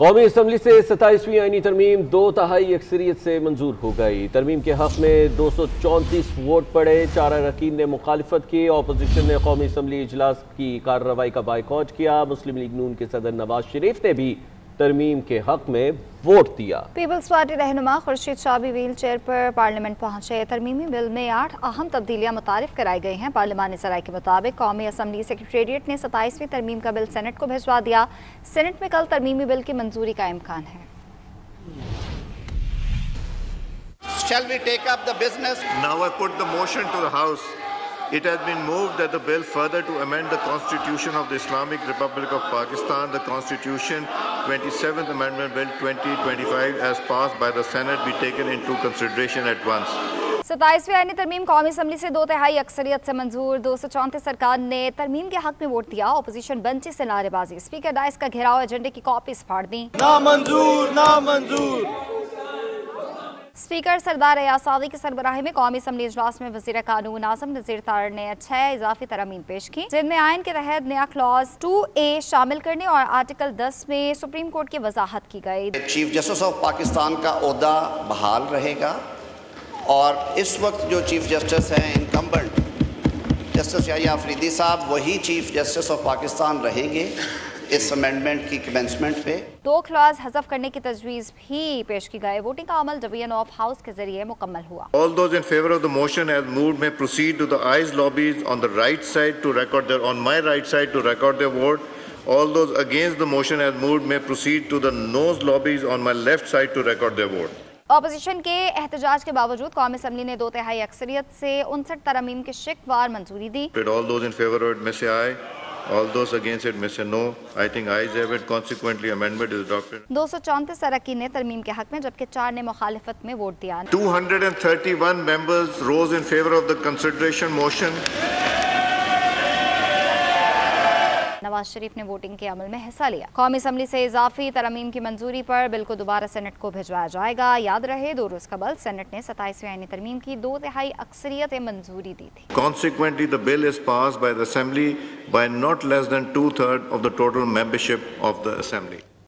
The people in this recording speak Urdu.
قومی اسمبلی سے 27ویں آئینی ترمیم 2/3 اکثریت سے منظور ہو گئی۔ ترمیم کے حق میں 234 ووٹ پڑے، 4 اراکین نے مخالفت کی۔ اپوزیشن نے قومی اسمبلی اجلاس کی کارروائی کا بائیکاٹ کیا۔ مسلم لیگ نون کے صدر نواز شریف نے بھی ترمیم کے حق میں ووٹ دیا۔ پیپلز پارٹی رہنما خورشید شاہ بھی ویل چیئر پر پارلیمنٹ پہنچے۔ ترمیمی بل میں 8 اہم تبدیلیاں متعارف کرائی گئی ہیں۔ پارلیمانی سرائے کے مطابق قومی اسمبلی سیکریٹریٹ نے 27ویں ترمیم کا بل سینٹ کو بھجوا دیا۔ سینٹ میں کل ترمیمی بل کی منظوری کا امکان ہے۔ Shall we take up the business? Now I put the motion to the House. It has been moved that the bill further to amend the Constitution of the Islamic Republic of Pakistan, the Constitution 27th Amendment Bill 2025 as passed by the Senate be taken into consideration at once. 27ویں آئینی ترمیم قومی اسمبلی سے 2/3 اکثریت سے منظور۔ 234 ارکان نے ترمیم کے حق میں ووٹ دیا۔ اپوزیشن بنچی سے نعرے بازی، اسپیکر ڈائس کا گھیراؤ، ایجنڈے کی کاپیز پھاڑ دیں۔ نامنظور نامنظور۔ اسپیکر سردار ایاز صادق کی سربراہی میں قومی اسمبلی اجلاس میں وزیر قانون اعظم نذیر طاہر نے 6 اضافی ترامین پیش کی، جن میں آئین کے تحت نیا کلاز 2A شامل کرنے اور آرٹیکل 10 میں سپریم کورٹ کی وضاحت کی گئی۔ چیف جسٹس آف پاکستان کا عہدہ بحال رہے گا اور اس وقت جو چیف جسٹس ہیں انکمبنٹ جسٹس یحییٰ آفریدی صاحب وہی چیف جسٹس آف پاکستان رہیں گے اس امینڈمنٹ کی کمنسمنٹ پہ۔ 2 کلاز حذف کرنے کی تجویز بھی پیش کی گئی۔ ووٹنگ کا عمل ڈویژن آف ہاؤس کے ذریعے مکمل ہوا۔ All those in favor of the motion as moved may proceed to the ayes lobbies on the right side to record their vote. All those against the motion as moved may proceed to the noes lobbies on my left side to record their vote. Opposition کے احتجاج کے باوجود قومی اسمبلی نے 2/3 اکثریت سے 59 ترامیم کی شکوار منظوری دی۔ All those in favor of it may say aye. All those against it may say no. I think ayes have it. Consequently, amendment is adopted. 234 اراکین نے ترمیم کے حق میں جبکہ 4 نے مخالفت میں ووٹ دیا۔ 231 members rose in favor of the consideration motion. Nawaz Sharif نے ووٹنگ کے عمل میں حصہ لیا۔ قومی اسمبلی سے اضافی ترامیم کی منظوری پر بل کو دوبارہ سینٹ کو بھجوایا جائے گا۔ یاد رہے 2 روز قبل سینٹ نے 27ویں آئینی ترمیم کی 2/3 اکثریت منظوری دی تھی۔ Consequently, the bill is passed by the Assembly by not less than 2/3 of the total membership of the Assembly.